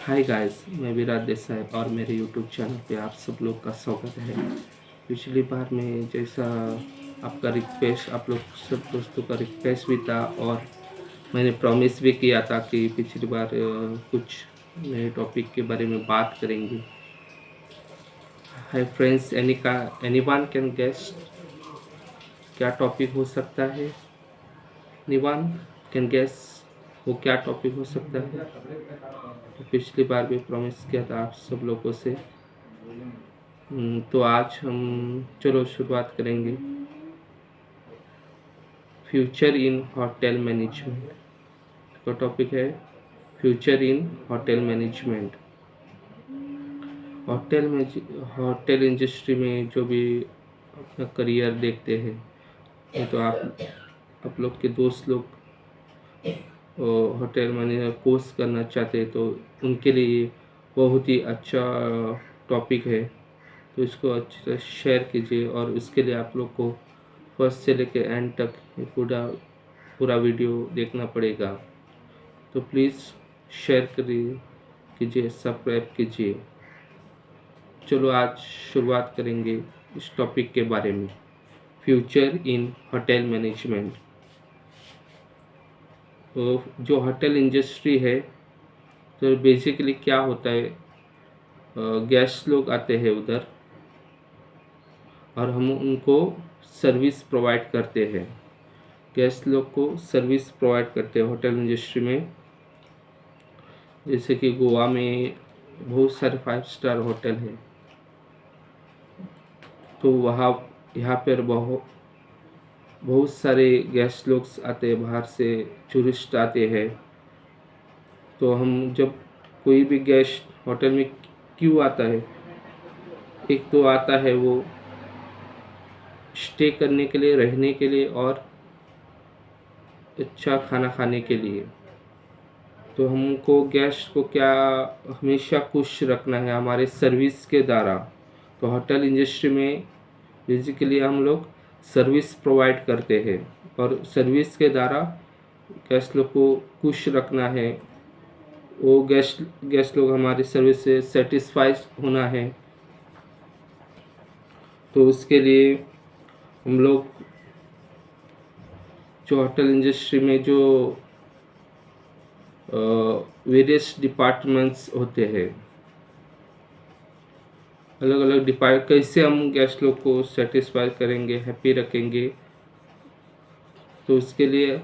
Hi guys, मैं विराट देसाई और मेरे यूट्यूब चैनल पे आप सब लोग का स्वागत है। पिछली बार में जैसा आपका रिक्वेस्ट, आप लोग सब दोस्तों का रिक्वेस्ट भी था और मैंने प्रॉमिस भी किया था कि पिछली बार कुछ नए टॉपिक के बारे में बात करेंगे। Hi friends, anyone can guess क्या टॉपिक हो सकता है? एनीवन कैन गेस वो क्या टॉपिक हो सकता है? तो पिछली बार भी प्रॉमिस किया था आप सब लोगों से। तो आज हम चलो शुरुआत करेंगे। फ्यूचर इन होटल मैनेजमेंट का टॉपिक है। Future in hotel management. Hotel industry में जो भी अपना करियर देखते हैं, ये तो आप लोग के दोस्त लोग होटल मैनेजर कोर्स करना चाहते हैं तो उनके लिए बहुत ही अच्छा टॉपिक है। तो इसको अच्छी तरह शेयर कीजिए और उसके लिए आप लोग को फर्स्ट से लेकर एंड तक ये पूरा पूरा वीडियो देखना पड़ेगा। तो प्लीज़ शेयर करिए, कीजिए, सब्सक्राइब कीजिए। चलो आज शुरुआत करेंगे इस टॉपिक के बारे में। Future in hotel management. तो जो होटल इंडस्ट्री है, तो बेसिकली क्या होता है, गेस्ट लोग आते हैं उधर और हम उनको सर्विस प्रोवाइड करते हैं। गेस्ट लोग को सर्विस प्रोवाइड करते हैं होटल इंडस्ट्री में। जैसे कि गोवा में बहुत सारे 5 स्टार होटल है, तो वहाँ यहाँ पर बहुत सारे गेस्ट लोग आते हैं, बाहर से टूरिस्ट आते हैं। तो हम जब कोई भी गेस्ट होटल में क्यों आता है, एक तो आता है वो स्टे करने के लिए, रहने के लिए और अच्छा खाना खाने के लिए। तो हमको गेस्ट को क्या हमेशा खुश रखना है हमारे सर्विस के द्वारा। तो होटल इंडस्ट्री में बेसिकली हम लोग सर्विस प्रोवाइड करते हैं और सर्विस के द्वारा गेस्ट लोग को खुश रखना है। वो गेस्ट लोग हमारी सर्विस से सेटिस्फाइड होना है। तो उसके लिए हम लोग जो होटल इंडस्ट्री में जो वेरियस डिपार्टमेंट्स होते हैं, अलग अलग डिपार्ट कैसे हम गेस्ट लोग को सेटिस्फाई करेंगे, हैप्पी रखेंगे। तो उसके लिए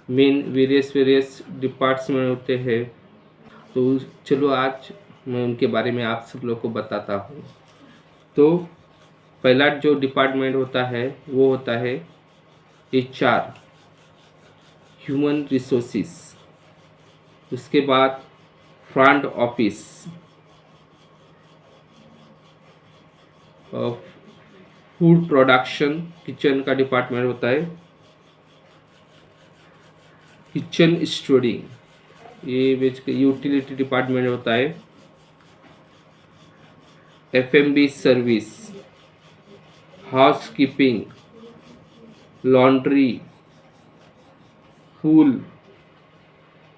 मेन वेरियस डिपार्टमेंट होते हैं। तो चलो आज मैं उनके बारे में आप सब लोग को बताता हूँ। तो पहला जो डिपार्टमेंट होता है वो होता है HR, ह्यूमन रिसोर्सिस। उसके बाद front office, food production, kitchen का डिपार्टमेंट होता है। किचन स्टोरिंग, ये बेसिकली यूटिलिटी डिपार्टमेंट होता है। F&B service, house keeping, laundry, pool,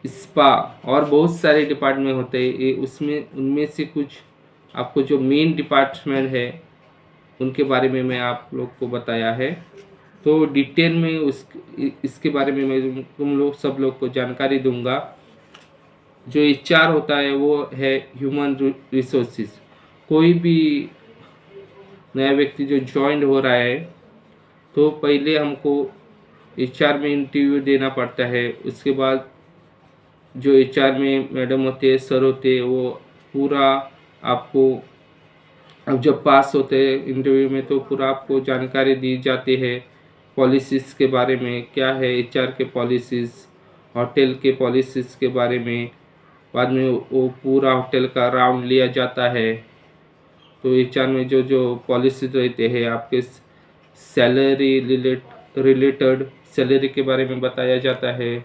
spa और बहुत सारे डिपार्टमेंट होते हैं। ये उसमें उनमें से कुछ आपको जो मेन डिपार्टमेंट है उनके बारे में मैं आप लोग को बताया है। तो डिटेल में इसके बारे में मैं तुम लोग सब लोग को जानकारी दूंगा। जो HR होता है वो है ह्यूमन रिसोर्सिस। कोई भी नया व्यक्ति जो ज्वाइन हो रहा है तो पहले हमको HR में इंटरव्यू देना पड़ता है। उसके बाद जो HR में मैडम होते हैं, सर होते हैं, वो पूरा आपको, अब जब पास होते हैं इंटरव्यू में तो पूरा आपको जानकारी दी जाती है पॉलिसीज़ के बारे में, क्या है HR के पॉलिसीज़, होटल के पॉलिसीज़ के बारे में। बाद में वो पूरा होटल का राउंड लिया जाता है। तो HR में जो जो पॉलिसीज रहते हैं, आपके सैलरी रिलेटेड सैलरी के बारे में बताया जाता है।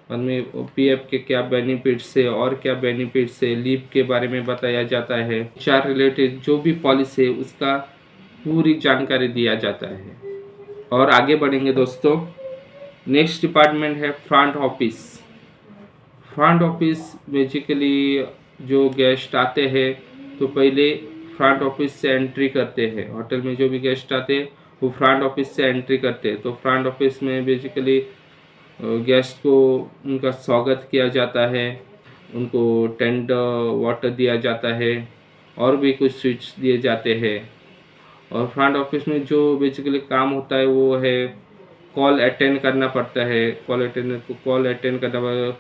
बाद में PF के क्या बेनिफिट्स है और क्या बेनिफिट्स है, लीव के बारे में बताया जाता है। HR रिलेटेड जो भी पॉलिसी है उसका पूरी जानकारी दिया जाता है। और आगे बढ़ेंगे दोस्तों। नेक्स्ट डिपार्टमेंट है front office. Front office basically जो गेस्ट आते हैं तो पहले फ्रंट ऑफिस से एंट्री करते हैं। होटल में जो भी गेस्ट आते हैं वो फ्रंट ऑफिस से एंट्री करते हैं। तो फ्रंट ऑफिस में बेसिकली गेस्ट को उनका स्वागत किया जाता है, उनको टेंट वाटर दिया जाता है और भी कुछ स्वीट्स दिए जाते हैं। और फ्रंट ऑफिस में जो बेसिकली काम होता है वो है कॉल अटेंड करना पड़ता है। कॉल अटेंड करना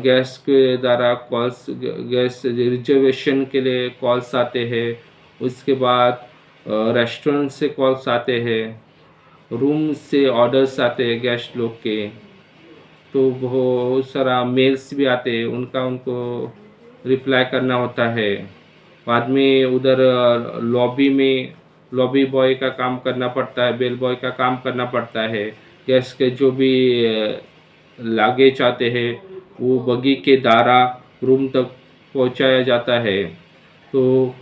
गैस के द्वारा कॉल्स, गैस रिजर्वेशन के लिए कॉल्स आते हैं। उसके बाद रेस्टोरेंट से कॉल्स आते हैं, रूम से ऑर्डर्स आते हैं गेस्ट लोग के। तो बहुत सारा मेल्स भी आते हैं, उनका उनको रिप्लाई करना होता है। बाद में उधर लॉबी बॉय का काम करना पड़ता है, बेल बॉय का काम करना पड़ता है। गेस्ट के जो भी लागेज आते हैं वो बगी के द्वारा रूम तक पहुंचाया जाता है। तो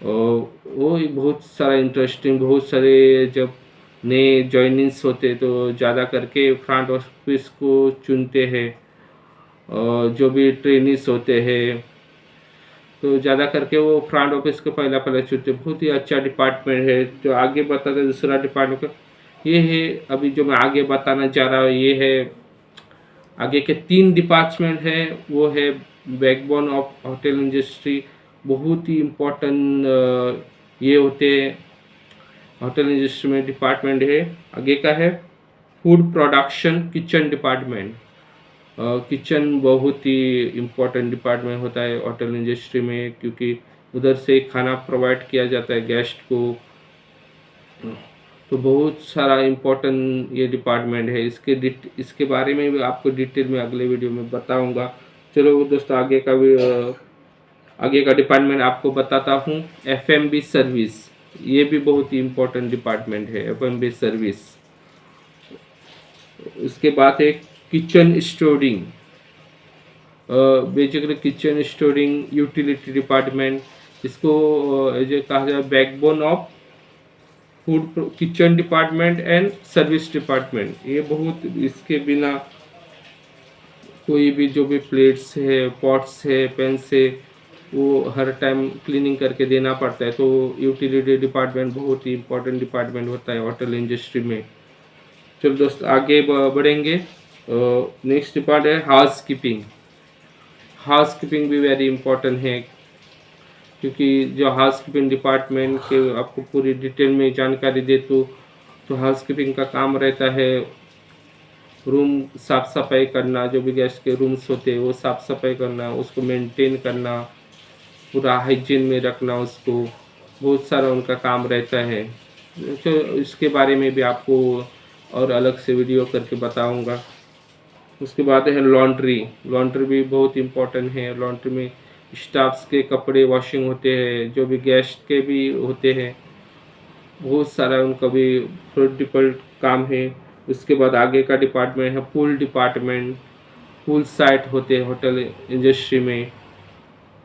वो बहुत सारा इंटरेस्टिंग, बहुत सारे जब नए जॉइनिंग्स होते तो ज़्यादा करके फ्रंट ऑफिस को चुनते हैं। जो भी ट्रेनिस होते हैं तो ज़्यादा करके वो फ्रंट ऑफिस को पहला पहला चुनते। बहुत ही अच्छा डिपार्टमेंट है। जो आगे बताते दूसरा डिपार्टमेंट का ये है, अभी जो मैं आगे बताना चाह रहा हूँ ये है, आगे के 3 डिपार्टमेंट है। वो है बैकबोन ऑफ होटल इंडस्ट्री, बहुत ही इम्पोर्टेंट ये होते हैं होटल इंडस्ट्री में डिपार्टमेंट है। आगे का है food production kitchen department. Kitchen बहुत ही इम्पोर्टेंट डिपार्टमेंट होता है होटल इंडस्ट्री में, क्योंकि उधर से खाना प्रोवाइड किया जाता है गेस्ट को। तो बहुत सारा इम्पोर्टेंट ये डिपार्टमेंट है। इसके बारे में भी आपको डिटेल में अगले वीडियो में बताऊंगा। चलो दोस्तों, आगे का डिपार्टमेंट आपको बताता हूँ। एफएमबी सर्विस, ये भी बहुत ही इम्पोर्टेंट डिपार्टमेंट है, एफएमबी सर्विस। उसके बाद है kitchen storing, basically kitchen storing utility department. इसको जो कहा जाए backbone of food kitchen department and service department. ये बहुत, इसके बिना कोई भी जो भी प्लेट्स है, पॉट्स है, पेन्स है, वो हर टाइम क्लीनिंग करके देना पड़ता है। तो यूटिलिटी डिपार्टमेंट बहुत ही इम्पोर्टेंट डिपार्टमेंट होता है होटल इंडस्ट्री में। चलो दोस्तों आगे बढ़ेंगे। नेक्स्ट डिपार्ट है हाउस कीपिंग। हाउस कीपिंग भी वेरी इंपॉर्टेंट है, क्योंकि जो हाउस कीपिंग डिपार्टमेंट के आपको पूरी डिटेल में जानकारी दे तो हाउस कीपिंग का काम रहता है रूम साफ सफाई करना, जो भी गेस्ट के रूम्स होते हैं वो साफ सफाई करना, उसको मेंटेन करना, पूरा हाइजीन में रखना उसको। बहुत सारा उनका काम रहता है। तो इसके बारे में भी आपको और अलग से वीडियो करके बताऊंगा। उसके बाद है लॉन्ड्री। लॉन्ड्री भी बहुत इम्पोर्टेंट है। लॉन्ड्री में स्टाफ्स के कपड़े वॉशिंग होते हैं, जो भी गेस्ट के भी होते हैं, बहुत सारा उनका भी प्रोडिपल काम है। उसके बाद आगे का डिपार्टमेंट है पूल डिपार्टमेंट। पूल साइट होते हैं होटल इंडस्ट्री में,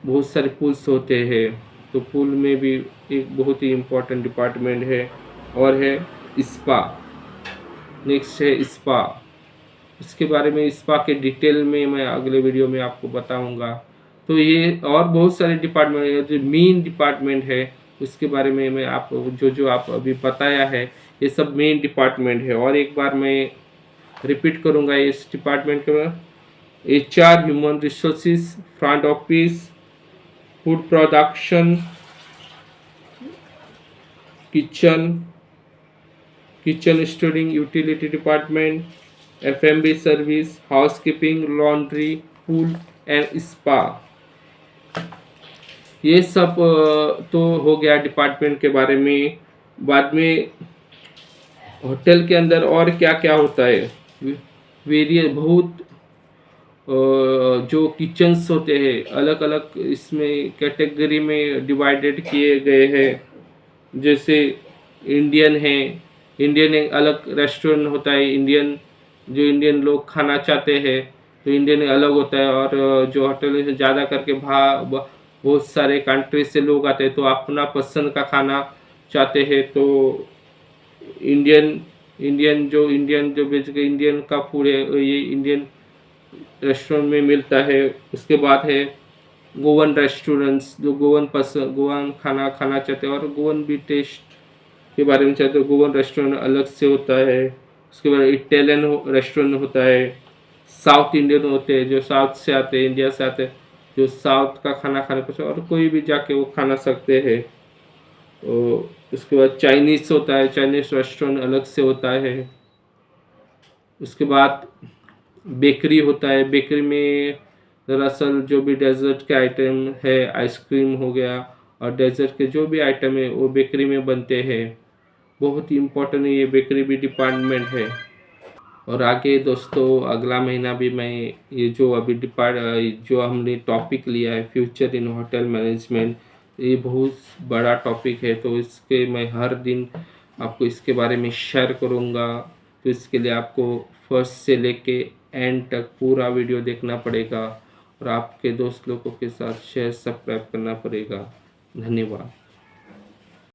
बहुत सारे पूल्स होते हैं। तो पूल में भी एक बहुत ही इम्पोर्टेंट डिपार्टमेंट है। और है स्पा। नेक्स्ट है स्पा। इसके बारे में स्पा के डिटेल में मैं अगले वीडियो में आपको बताऊंगा। तो ये और बहुत सारे डिपार्टमेंट है, जो मेन डिपार्टमेंट है उसके बारे में मैं आप जो आप अभी बताया है ये सब मेन डिपार्टमेंट है। और एक बार मैं रिपीट करूंगा इस डिपार्टमेंट के HR, human resources, front office, food production, kitchen, kitchen storing utility department, FMB service, housekeeping, laundry, pool and spa. ये सब तो हो गया डिपार्टमेंट के बारे में। बाद में होटल के अंदर और क्या क्या होता है, वेरियस बहुत जो किचन्स होते हैं अलग अलग इसमें कैटेगरी में डिवाइडेड किए गए हैं। जैसे इंडियन है, इंडियन एक अलग रेस्टोरेंट होता है। इंडियन जो इंडियन लोग खाना चाहते हैं तो इंडियन अलग होता है। और जो होटल से ज़्यादा करके बहुत सारे कंट्री से लोग आते हैं तो अपना पसंद का खाना चाहते हैं तो इंडियन इंडियन जो बेसिकली इंडियन का फूड है ये इंडियन रेस्टोरेंट में मिलता है। उसके बाद है गोवन रेस्टोरेंट्स, जो गोवन खाना खाना चाहते हैं और गोवन भी टेस्ट के बारे में चाहते हो, गोवन रेस्टोरेंट अलग से होता है। उसके बाद इटालियन रेस्टोरेंट होता है। साउथ इंडियन होते हैं, जो साउथ से आते हैं, इंडिया से आते हैं, जो साउथ का खाना खाने को, और कोई भी जाके वो खाना सकते हैं। तो उसके बाद चाइनीज़ होता है, चाइनीज़ रेस्टोरेंट अलग से होता है। उसके बाद बेकरी होता है, बेकरी में दरअसल जो भी डेज़र्ट के आइटम है, आइसक्रीम हो गया और डेज़र्ट के जो भी आइटम है वो बेकरी में बनते हैं। बहुत ही इम्पोर्टेंट ये बेकरी भी डिपार्टमेंट है। और आगे दोस्तों अगला महीना भी मैं ये जो अभी जो हमने टॉपिक लिया है फ्यूचर इन होटल मैनेजमेंट, ये बहुत बड़ा टॉपिक है। तो इसके मैं हर दिन आपको इसके बारे में शेयर करूँगा। तो इसके लिए आपको फर्स्ट से लेके एंड तक पूरा वीडियो देखना पड़ेगा और आपके दोस्त लोगों के साथ शेयर सब्सक्राइब करना पड़ेगा। धन्यवाद।